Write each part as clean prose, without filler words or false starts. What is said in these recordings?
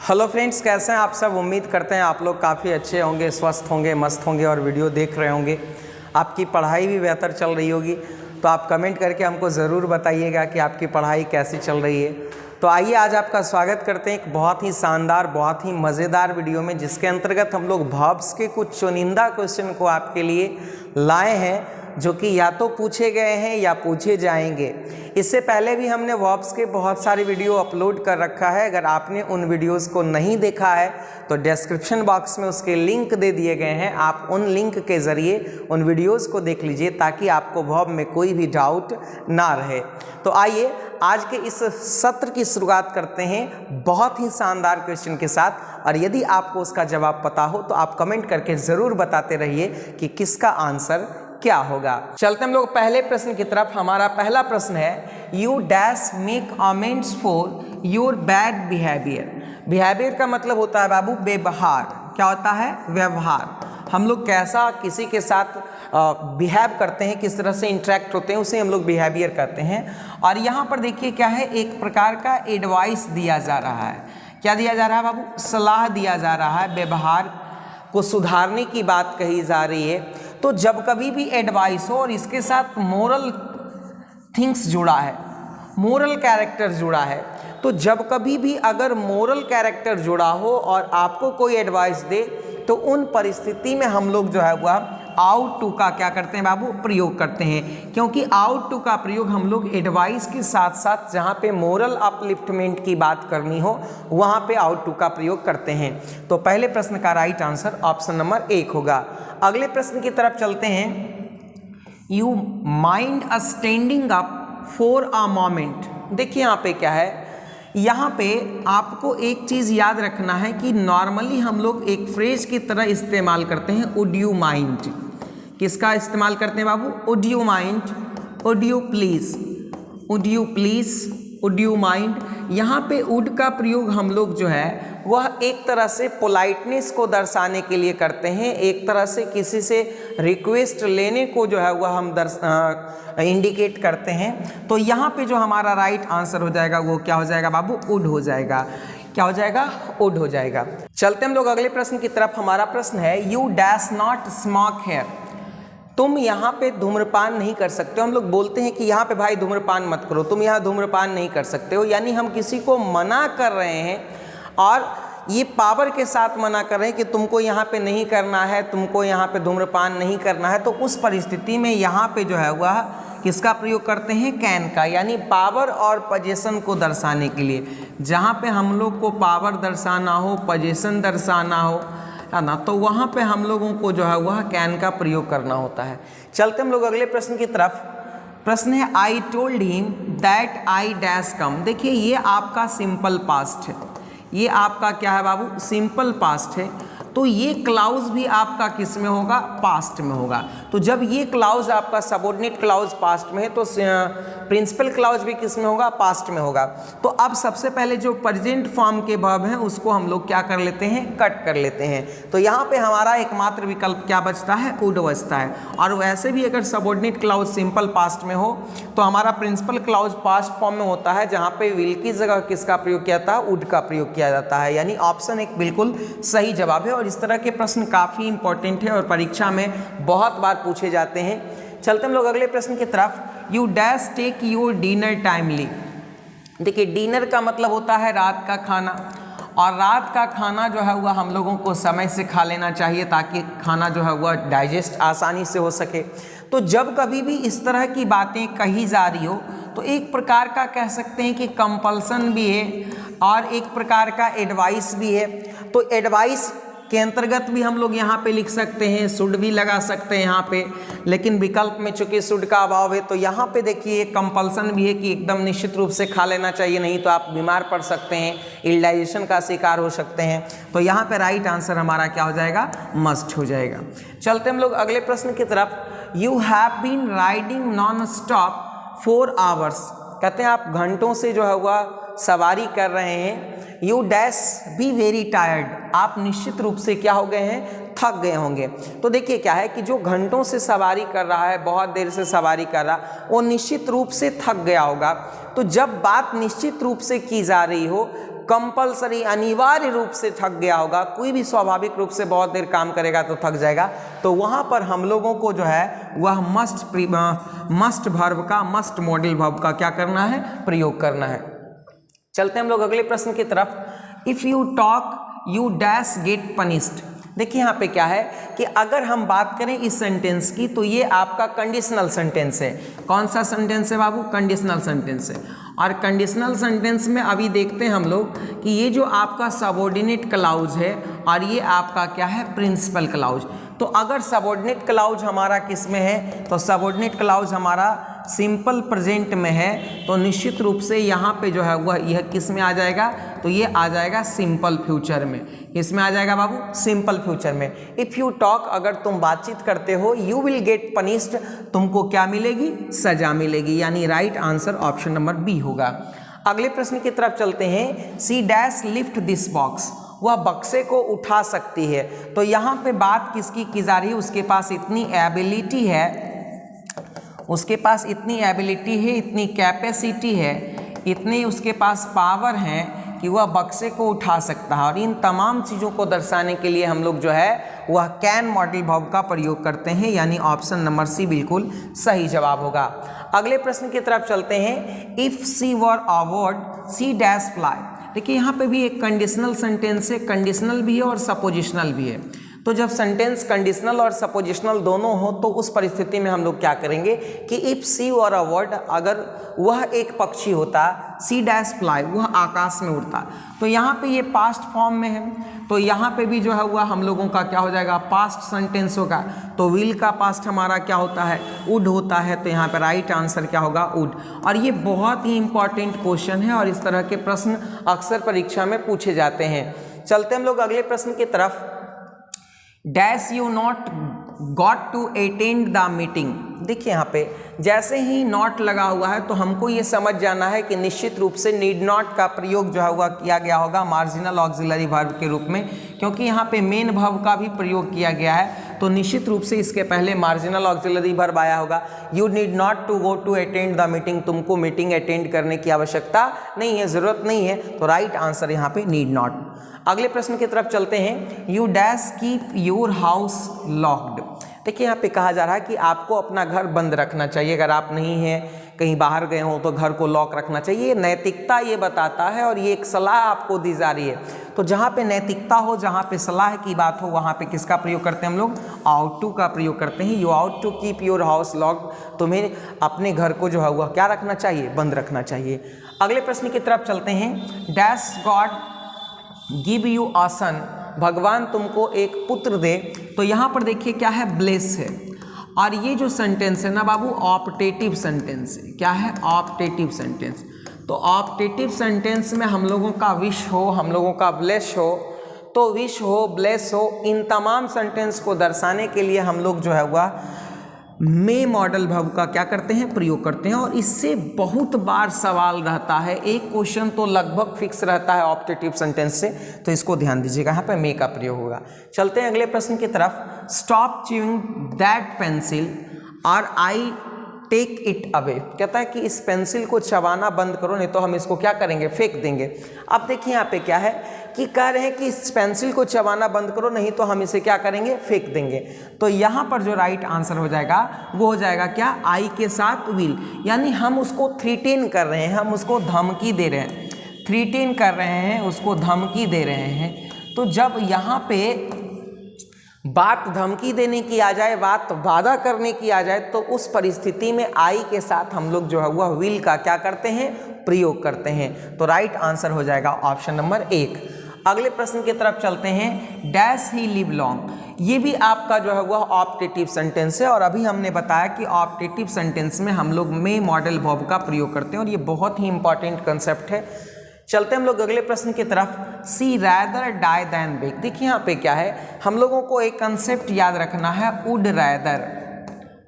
Hello friends, कैसे हैं आप सब। उम्मीद करते हैं आप लोग काफ़ी अच्छे होंगे, स्वस्थ होंगे, मस्त होंगे और वीडियो देख रहे होंगे। आपकी पढ़ाई भी बेहतर चल रही होगी। तो आप कमेंट करके हमको ज़रूर बताइएगा कि आपकी पढ़ाई कैसी चल रही है। तो आइए आज आपका स्वागत करते हैं एक बहुत ही शानदार, बहुत ही मज़ेदार वीडियो में, जिसके अंतर्गत हम लोग वर्ब्स के कुछ चुनिंदा क्वेश्चन को आपके लिए लाए हैं, जो कि या तो पूछे गए हैं या पूछे जाएंगे। इससे पहले भी हमने वर्ब्स के बहुत सारे वीडियो अपलोड कर रखा है। अगर आपने उन वीडियोस को नहीं देखा है तो डिस्क्रिप्शन बॉक्स में उसके लिंक दे दिए गए हैं। आप उन लिंक के ज़रिए उन वीडियोस को देख लीजिए ताकि आपको वर्ब में कोई भी डाउट ना रहे। तो आइए आज के इस सत्र की शुरुआत करते हैं बहुत ही शानदार क्वेश्चन के साथ। और यदि आपको उसका जवाब पता हो तो आप कमेंट करके ज़रूर बताते रहिए कि किसका आंसर क्या होगा। चलते हम लोग पहले प्रश्न की तरफ। हमारा पहला प्रश्न है, you dash make amends for your bad behaviour. Behaviour का मतलब होता है बाबू व्यवहार। क्या होता है? व्यवहार। हम लोग कैसा किसी के साथ बिहेव करते हैं, किस तरह से इंटरेक्ट होते हैं, उसे हम लोग बिहेवियर करते हैं। और यहाँ पर देखिए क्या है, एक प्रकार का एडवाइस दिया जा रहा है। क्या दिया जा रहा है बाबू? सलाह दिया जा रहा है, व्यवहार को सुधारने की बात कही जा रही है। तो जब कभी भी एडवाइस हो और इसके साथ मोरल थिंग्स जुड़ा है, मोरल कैरेक्टर जुड़ा है, तो जब कभी भी अगर मोरल कैरेक्टर जुड़ा हो और आपको कोई एडवाइस दे तो उन परिस्थिति में हम लोग जो है वह आउट टू का क्या करते हैं बाबू? प्रयोग करते हैं। क्योंकि आउट टू का प्रयोग हम लोग एडवाइस के साथ साथ जहाँ पे मोरल अपलिफ्टमेंट की बात करनी हो वहाँ पे आउट टू का प्रयोग करते हैं। तो पहले प्रश्न का राइट आंसर ऑप्शन नंबर 1 होगा। अगले प्रश्न की तरफ चलते हैं। You mind a standing up for a moment. देखिए यहाँ पे क्या है, यहाँ पे आपको एक चीज़ याद रखना है कि नॉर्मली हम लोग एक फ्रेज की तरह इस्तेमाल करते हैं, वुड यू माइंड। किसका इस्तेमाल करते हैं बाबू? Would you mind, would you please, would you please, would you mind. यहाँ पे वुड का प्रयोग हम लोग जो है वह एक तरह से पोलाइटनेस को दर्शाने के लिए करते हैं, एक तरह से किसी से रिक्वेस्ट लेने को जो है वह हम इंडिकेट करते हैं। तो यहाँ पे जो हमारा राइट आंसर हो जाएगा वो क्या हो जाएगा बाबू? वुड हो जाएगा। क्या हो जाएगा? वुड हो जाएगा। चलते हम लोग अगले प्रश्न की तरफ। हमारा प्रश्न है, you dash not smoke here. तुम यहाँ पे धूम्रपान नहीं कर सकते हो। हम लोग बोलते हैं कि यहाँ पे भाई धूम्रपान मत करो, तुम यहाँ धूम्रपान नहीं कर सकते हो। यानी हम किसी को मना कर रहे हैं और ये पावर के साथ मना कर रहे हैं कि तुमको यहाँ पे नहीं करना है, तुमको यहाँ पे धूम्रपान नहीं करना है। तो उस परिस्थिति में यहाँ पे जो है वह किसका प्रयोग करते हैं? कैन का। यानी पावर और पोजीशन को दर्शाने के लिए, जहाँ पे हम लोग को पावर दर्शाना हो, पोजीशन दर्शाना हो, है ना, तो वहाँ पे हम लोगों को जो है वह कैन का प्रयोग करना होता है। चलते हम लोग अगले प्रश्न की तरफ। प्रश्न है, I told him that I dash come. देखिए ये आपका सिंपल पास्ट है, ये आपका क्या है बाबू? सिंपल पास्ट है। तो ये क्लाउज भी आपका किस में होगा? पास्ट में होगा। तो जब ये क्लाउज आपका सबऑर्डिनेट क्लाउज पास्ट में है तो प्रिंसिपल क्लाउज भी किस में होगा? पास्ट में होगा। तो अब सबसे पहले जो प्रेजेंट फॉर्म के वर्ब हैं उसको हम लोग क्या कर लेते हैं? कट कर लेते हैं। तो यहाँ पे हमारा एकमात्र विकल्प क्या बचता है? वुड बचता है। और वैसे भी अगर सबऑर्डिनेट क्लाउज सिंपल पास्ट में हो तो हमारा प्रिंसिपल क्लाउज पास्ट फॉर्म में होता है, जहाँ पे विल की जगह किसका प्रयोग किया था? वुड का प्रयोग किया जाता है। यानी ऑप्शन एक बिल्कुल सही जवाब है। और इस तरह के प्रश्न काफ़ी इंपॉर्टेंट है और परीक्षा में बहुत बार पूछे जाते हैं। चलते हम लोग अगले प्रश्न की तरफ। You dash take your dinner timely. देखिए डिनर का मतलब होता है रात का खाना, और रात का खाना जो है वह हम लोगों को समय से खा लेना चाहिए ताकि खाना जो है वह डाइजेस्ट आसानी से हो सके। तो जब कभी भी इस तरह की बातें कही जा रही हो तो एक प्रकार का कह सकते हैं कि कंपल्सन भी है और एक प्रकार का एडवाइस भी है। तो एडवाइस के अंतर्गत भी हम लोग यहाँ पे लिख सकते हैं, शुड भी लगा सकते हैं यहाँ पे, लेकिन विकल्प में चूंकि शुड का अभाव है तो यहाँ पे देखिए कंपल्सन भी है कि एकदम निश्चित रूप से खा लेना चाहिए, नहीं तो आप बीमार पड़ सकते हैं, इलडाइजेशन का शिकार हो सकते हैं। तो यहाँ पे राइट आंसर हमारा क्या हो जाएगा? मस्ट हो जाएगा। चलते हम लोग अगले प्रश्न की तरफ। You have been riding non stop 4 hours. कहते हैं आप घंटों से जो है वह सवारी कर रहे हैं। You dash be very tired. आप निश्चित रूप से क्या हो गए हैं? थक गए होंगे। तो देखिए क्या है कि जो घंटों से सवारी कर रहा है, बहुत देर से सवारी कर रहा, वो निश्चित रूप से थक गया होगा। तो जब बात निश्चित रूप से की जा रही हो कंपलसरी अनिवार्य रूप से थक गया होगा, कोई भी स्वाभाविक रूप से बहुत देर काम करेगा तो थक जाएगा, तो वहाँ पर हम लोगों को जो है वह मस्ट वर्ब का, मस्ट मॉडल वर्ब का क्या करना है, प्रयोग करना है। चलते हम लोग अगले प्रश्न की तरफ। If you talk you dash get punished. देखिए यहाँ पे क्या है कि अगर हम बात करें इस सेंटेंस की तो ये आपका कंडीशनल सेंटेंस है। कौन सा सेंटेंस है बाबू, कंडीशनल सेंटेंस है। और कंडीशनल सेंटेंस में अभी देखते हैं हम लोग कि ये जो आपका सबऑर्डिनेट क्लाउज है और ये आपका क्या है, प्रिंसिपल क्लाउज। तो अगर सबऑर्डिनेट क्लाउज हमारा किस में है, तो सबऑर्डिनेट क्लाउज हमारा सिंपल प्रेजेंट में है, तो निश्चित रूप से यहाँ पे जो है वह यह किस में आ जाएगा, तो ये आ जाएगा सिंपल फ्यूचर में। किस में आ जाएगा बाबू, सिंपल फ्यूचर में। इफ़ यू टॉक, अगर तुम बातचीत करते हो, यू विल गेट पनिश्ड, तुमको क्या मिलेगी, सजा मिलेगी, यानी right answer option number B होगा। अगले प्रश्न की तरफ चलते हैं। She dash lift this box, वह बक्से को उठा सकती है। तो यहाँ पे बात किसकी की जा रही है, उसके पास इतनी एबिलिटी है, उसके पास इतनी एबिलिटी है, इतनी कैपेसिटी है, इतनी उसके पास पावर है कि वह बक्से को उठा सकता है। और इन तमाम चीज़ों को दर्शाने के लिए हम लोग जो है वह कैन मॉडल वर्ब का प्रयोग करते हैं, यानी ऑप्शन नंबर सी बिल्कुल सही जवाब होगा। अगले प्रश्न की तरफ चलते हैं। If she were a bird she dash fly. देखिए यहाँ पे भी एक कंडीशनल सेंटेंस है, कंडीशनल भी है और सपोजिशनल भी है। तो जब सेंटेंस कंडीशनल और सपोजिशनल दोनों हो तो उस परिस्थिति में हम लोग क्या करेंगे कि इफ सी और अ बर्ड, अगर वह एक पक्षी होता, सी डैश फ्लाई, वह आकाश में उड़ता, तो यहाँ पे ये पास्ट फॉर्म में है, तो यहाँ पे भी जो है वह हम लोगों का क्या हो जाएगा, पास्ट सेंटेंस होगा। तो विल का पास्ट हमारा क्या होता है, वुड होता है, तो यहाँ पे राइट आंसर क्या होगा, वुड। और ये बहुत ही इंपॉर्टेंट क्वेश्चन है और इस तरह के प्रश्न अक्सर परीक्षा में पूछे जाते हैं। चलते हम लोग अगले प्रश्न की तरफ। Dash you not got to attend the meeting. देखिए यहाँ पे जैसे ही नॉट लगा हुआ है तो हमको ये समझ जाना है कि निश्चित रूप से नीड नॉट का प्रयोग जो है वह किया गया होगा मार्जिनल ऑक्सिलरी वर्ब के रूप में, क्योंकि यहाँ पे मेन वर्ब का भी प्रयोग किया गया है, तो निश्चित रूप से इसके पहले मार्जिनल ऑक्सिलरी वर्ब आया होगा। You need not to go to attend the meeting, तुमको मीटिंग अटेंड करने की आवश्यकता नहीं है, ज़रूरत नहीं है, तो राइट आंसर यहाँ पे नीड नॉट। अगले प्रश्न की तरफ चलते हैं। You dash keep your house locked. देखिए यहाँ पे कहा जा रहा है कि आपको अपना घर बंद रखना चाहिए, अगर आप नहीं हैं कहीं बाहर गए हो तो घर को लॉक रखना चाहिए। नैतिकता ये बताता है और ये एक सलाह आपको दी जा रही है। तो जहाँ पे नैतिकता हो, जहाँ पे सलाह की बात हो, वहाँ पे किसका प्रयोग करते हैं हम लोग, आउट टू का प्रयोग करते हैं। You ought to keep your house locked, तुम्हें अपने घर को जो है वह क्या रखना चाहिए, बंद रखना चाहिए। अगले प्रश्न की तरफ चलते हैं। Dash God give you a son, भगवान तुमको एक पुत्र दे। तो यहाँ पर देखिए क्या है, ब्लेस है, और ये जो सेंटेंस है ना बाबू, ऑप्टेटिव सेंटेंस है। क्या है, ऑप्टेटिव सेंटेंस। तो ऑप्टेटिव सेंटेंस में हम लोगों का विश हो, हम लोगों का ब्लेस हो, तो विश हो, ब्लेस हो, इन तमाम सेंटेंस को दर्शाने के लिए हम लोग जो है वह मे मॉडल वर्ब का क्या करते हैं, प्रयोग करते हैं। और इससे बहुत बार सवाल रहता है, एक क्वेश्चन तो लगभग फिक्स रहता है ऑप्टेटिव सेंटेंस से, तो इसको ध्यान दीजिएगा, यहाँ पे मे का प्रयोग होगा। चलते हैं अगले प्रश्न की तरफ। स्टॉप च्यूइंग दैट पेंसिल और आई टेक इट अवे। कहता है कि इस पेंसिल को चबाना बंद करो, नहीं तो हम इसको क्या करेंगे, फेंक देंगे। अब देखिए यहाँ पे क्या है कि कह रहे हैं कि इस पेंसिल को चबाना बंद करो, नहीं तो हम इसे क्या करेंगे, फेंक देंगे। तो यहाँ पर जो राइट आंसर हो जाएगा वो हो जाएगा क्या, आई के साथ विल, यानी हम उसको थ्रीटेन कर रहे हैं, हम उसको धमकी दे रहे हैं, थ्रीटेन कर रहे हैं, उसको धमकी दे रहे हैं। तो जब यहाँ पे बात धमकी देने की आ जाए, बात वादा करने की आ जाए, तो उस परिस्थिति में आई के साथ हम लोग जो है वह विल का क्या करते हैं, प्रयोग करते हैं। तो राइट आंसर हो जाएगा ऑप्शन नंबर 1। अगले प्रश्न की तरफ चलते हैं। डैश ही लिव लॉन्ग, ये भी आपका जो है वह ऑप्टेटिव सेंटेंस है, और अभी हमने बताया कि ऑप्टेटिव सेंटेंस में हम लोग मे मॉडल वर्ब का प्रयोग करते हैं, और ये बहुत ही इंपॉर्टेंट कंसेप्ट है। चलते हम लोग अगले प्रश्न की तरफ। सी रैदर डाई दैन बेक। देखिए यहाँ पे क्या है, हम लोगों को एक कंसेप्ट याद रखना है, वुड रैदर।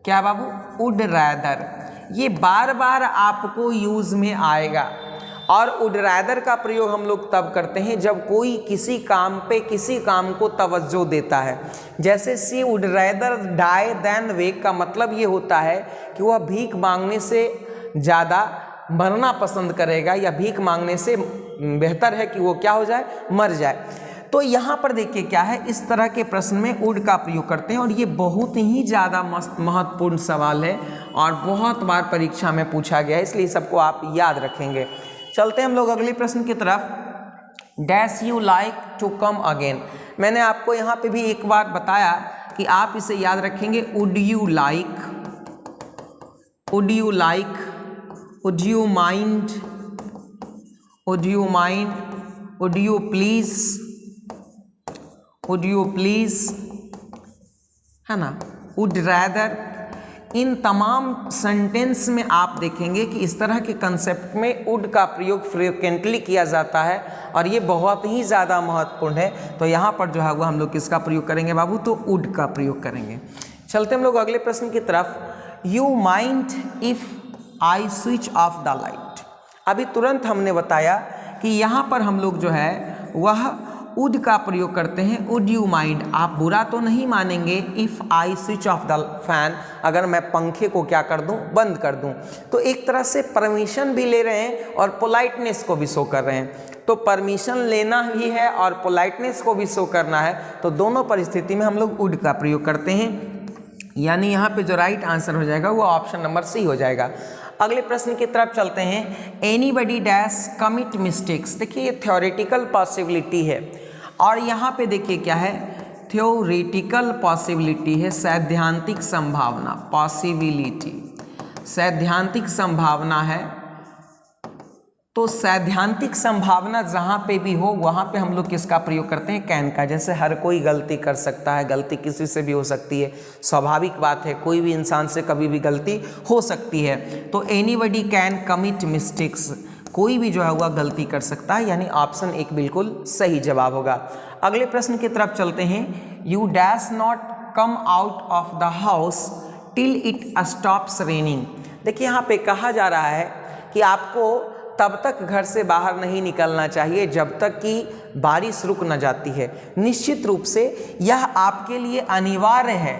क्या बाबू, वुड रैदर, ये बार बार आपको यूज में आएगा। और वुड रैदर का प्रयोग हम लोग तब करते हैं जब कोई किसी काम पे किसी काम को तवज्जो देता है। जैसे सी वुड रैदर डाई दैन वेक का मतलब ये होता है कि वह भीख मांगने से ज़्यादा मरना पसंद करेगा या भीख मांगने से बेहतर है कि वो क्या हो जाए, मर जाए। तो यहाँ पर देखिए क्या है, इस तरह के प्रश्न में वुड का प्रयोग करते हैं और ये बहुत ही ज़्यादा महत्वपूर्ण सवाल है और बहुत बार परीक्षा में पूछा गया है, इसलिए सबको आप याद रखेंगे। चलते हैं हम लोग अगले प्रश्न की तरफ। Dash you like to come again. मैंने आपको यहाँ पे भी एक बार बताया कि आप इसे याद रखेंगे। Would you like, would you like, would you mind, would you mind, would you please, would you please, है ना, वुड रैदर। इन तमाम सेंटेंस में आप देखेंगे कि इस तरह के कंसेप्ट में वुड का प्रयोग फ्रीक्वेंटली किया जाता है और ये बहुत ही ज़्यादा महत्वपूर्ण है। तो यहाँ पर जो है वो हम लोग किसका प्रयोग करेंगे बाबू, तो वुड का प्रयोग करेंगे। चलते हम लोग अगले प्रश्न की तरफ। You mind if I switch off the light. अभी तुरंत हमने बताया कि यहाँ पर हम लोग जो है वह वुड का प्रयोग करते हैं। वुड यू माइंड, आप बुरा तो नहीं मानेंगे if I switch off the fan, अगर मैं पंखे को क्या कर दूं, बंद कर दूं। तो एक तरह से परमिशन भी ले रहे हैं और पोलाइटनेस को भी शो कर रहे हैं। तो परमिशन लेना भी है और पोलाइटनेस को भी शो करना है, तो दोनों परिस्थिति में हम लोग वुड का प्रयोग करते हैं। यानी यहाँ पे जो राइट आंसर हो जाएगा वो ऑप्शन नंबर सी हो जाएगा। अगले प्रश्न की तरफ चलते हैं। Anybody dash commit mistakes. देखिए ये थ्योरेटिकल पॉसिबिलिटी है और यहाँ पे देखिए क्या है, थ्योरेटिकल पॉसिबिलिटी है, सैद्धांतिक संभावना, पॉसिबिलिटी, सैद्धांतिक संभावना है। तो सैद्धांतिक संभावना जहाँ पे भी हो वहाँ पे हम लोग किसका प्रयोग करते हैं, कैन का। जैसे हर कोई गलती कर सकता है, गलती किसी से भी हो सकती है, स्वाभाविक बात है, कोई भी इंसान से कभी भी गलती हो सकती है। तो एनीबडी कैन कमिट मिस्टेक्स, कोई भी जो है वह गलती कर सकता है, यानी ऑप्शन एक बिल्कुल सही जवाब होगा। अगले प्रश्न की तरफ चलते हैं। You dash not come out of the house till it stops raining. देखिए यहाँ पे कहा जा रहा है कि आपको तब तक घर से बाहर नहीं निकलना चाहिए जब तक कि बारिश रुक न जाती है। निश्चित रूप से यह आपके लिए अनिवार्य है,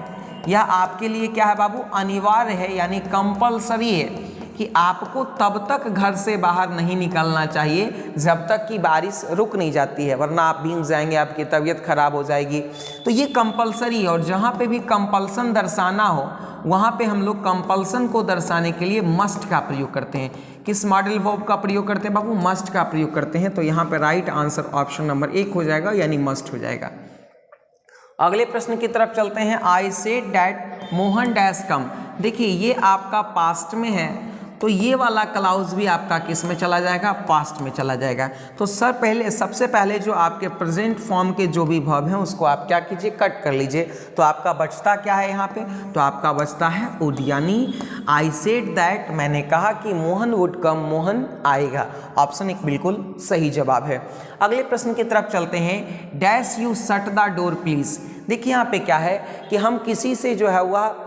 यह आपके लिए क्या है बाबू, अनिवार्य है, यानी कंपलसरी है कि आपको तब तक घर से बाहर नहीं निकलना चाहिए जब तक कि बारिश रुक नहीं जाती है, वरना आप भीग जाएंगे, आपकी तबीयत खराब हो जाएगी। तो ये कंपलसरी है और जहाँ पे भी कंपल्सन दर्शाना हो वहाँ पे हम लोग कंपल्सन को दर्शाने के लिए मस्ट का प्रयोग करते हैं। किस मॉडल वर्ब का प्रयोग करते हैं बाबू, मस्ट का प्रयोग करते हैं। तो यहाँ पे राइट आंसर ऑप्शन नंबर 1 हो जाएगा, यानी मस्ट हो जाएगा। अगले प्रश्न की तरफ चलते हैं। I said that Mohan dash come. देखिए ये आपका पास्ट में है, तो ये वाला क्लाउज भी आपका किस में चला जाएगा, पास्ट में चला जाएगा। तो सबसे पहले जो आपके प्रेजेंट फॉर्म के जो भी वर्ब हैं उसको आप क्या कीजिए, कट कर लीजिए। तो आपका बचता क्या है यहाँ पे, तो आपका बचता है वुड, यानी आई सेड दैट, मैंने कहा कि मोहन वुड कम, मोहन आएगा। ऑप्शन एक बिल्कुल सही जवाब है। अगले प्रश्न की तरफ चलते हैं। Dash you shut the door please. देखिए यहाँ पे क्या है कि हम किसी से जो है वह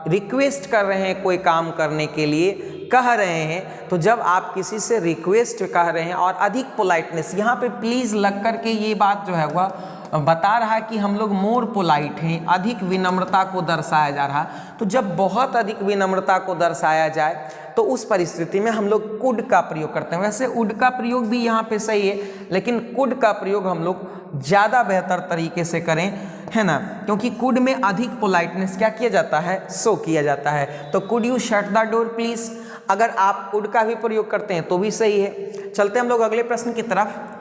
रिक्वेस्ट कर रहे हैं कोई काम करने के लिए, कह रहे हैं। तो जब आप किसी से रिक्वेस्ट कह रहे हैं और अधिक पोलाइटनेस, यहाँ पे प्लीज़ लग कर के ये बात जो है वह बता रहा है कि हम लोग मोर पोलाइट हैं, अधिक विनम्रता को दर्शाया जा रहा। तो जब बहुत अधिक विनम्रता को दर्शाया जाए तो उस परिस्थिति में हम लोग कुड का प्रयोग करते हैं। वैसे वुड का प्रयोग भी यहाँ पे सही है, लेकिन कुड का प्रयोग हम लोग ज़्यादा बेहतर तरीके से करें, है ना, क्योंकि कुड में अधिक पोलाइटनेस क्या किया जाता है, शो किया जाता है। तो could you shut the door please, अगर आप कुड का भी प्रयोग करते हैं तो भी सही है। चलते हम लोग अगले प्रश्न की तरफ।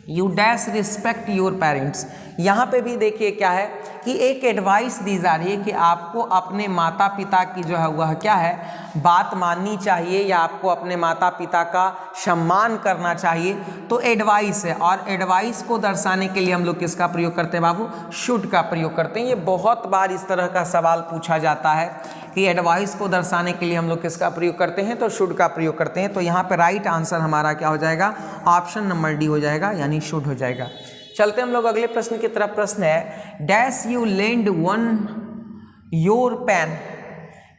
You dash respect your parents. यहाँ पे भी देखिए क्या है कि एक एडवाइस दी जा रही है कि आपको अपने माता पिता की जो है वह क्या है, बात माननी चाहिए या आपको अपने माता पिता का सम्मान करना चाहिए। तो एडवाइस है और एडवाइस को दर्शाने के लिए हम लोग किसका प्रयोग करते हैं बाबू, शुड का प्रयोग करते हैं। ये बहुत बार इस तरह का सवाल पूछा जाता है कि एडवाइस को दर्शाने के लिए हम लोग किसका प्रयोग करते हैं, तो शुड का प्रयोग करते हैं। तो यहाँ पे राइट आंसर हमारा क्या हो जाएगा, ऑप्शन नंबर डी हो जाएगा, यानी शुड हो जाएगा। चलते हम लोग अगले प्रश्न की तरफ। प्रश्न है dash you lend one your pen.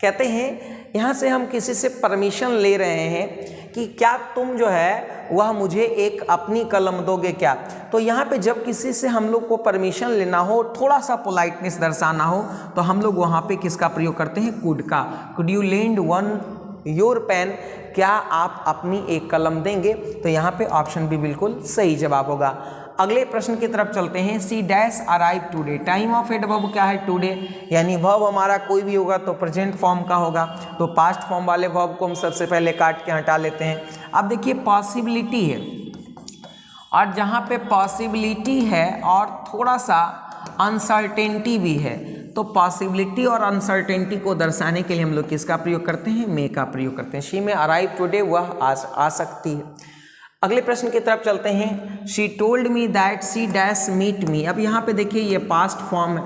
कहते हैं यहाँ से हम किसी से परमिशन ले रहे हैं कि क्या तुम जो है वह मुझे एक अपनी कलम दोगे क्या। तो यहाँ पे जब किसी से हम लोग को परमिशन लेना हो, थोड़ा सा पोलाइटनेस दर्शाना हो, तो हम लोग वहाँ पे किसका प्रयोग करते हैं, कुड का। Could you lend one your pen, क्या आप अपनी एक कलम देंगे? तो यहाँ पे ऑप्शन बी बिल्कुल सही जवाब होगा। अगले प्रश्न की तरफ चलते हैं। She dash arrive today, time of adverb क्या है? टुडे, यानी वर्ब हमारा कोई भी होगा तो प्रेजेंट फॉर्म का होगा, तो पास्ट फॉर्म वाले वर्ब को हम सबसे पहले काट के हटा लेते हैं। अब देखिए पॉसिबिलिटी है, और जहाँ पे पॉसिबिलिटी है और थोड़ा सा अनसर्टेनिटी भी है, तो पॉसिबिलिटी और अनसर्टेनिटी को दर्शाने के लिए हम लोग किसका प्रयोग करते हैं? मे का प्रयोग करते हैं। शी में अराइव टुडे, वह आ सकती है। अगले प्रश्न की तरफ चलते हैं। She told me that she dash meet me. अब यहाँ पे देखिए ये पास्ट फॉर्म है,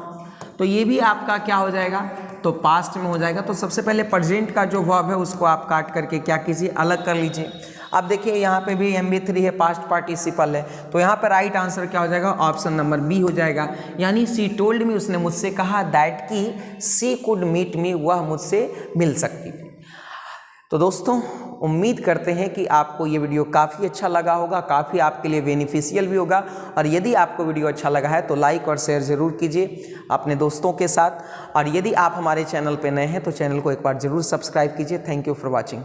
तो ये भी आपका क्या हो जाएगा? तो पास्ट में हो जाएगा। तो सबसे पहले प्रेजेंट का जो वर्ब है उसको आप काट करके क्या कीजिए? अलग कर लीजिए। अब देखिए यहाँ पे भी MB3 है, पास्ट पार्टिसिपल है, तो यहाँ पर राइट आंसर क्या हो जाएगा? ऑप्शन नंबर बी हो जाएगा। यानी सी टोल्ड मी, उसने मुझसे कहा, दैट की सी कुड मीट मी, वह मुझसे मिल सकती थी। तो दोस्तों उम्मीद करते हैं कि आपको ये वीडियो काफ़ी अच्छा लगा होगा, काफ़ी आपके लिए बेनिफिशियल भी होगा। और यदि आपको वीडियो अच्छा लगा है तो लाइक और शेयर ज़रूर कीजिए अपने दोस्तों के साथ। और यदि आप हमारे चैनल पर नए हैं तो चैनल को एक बार ज़रूर सब्सक्राइब कीजिए। Thank you for watching.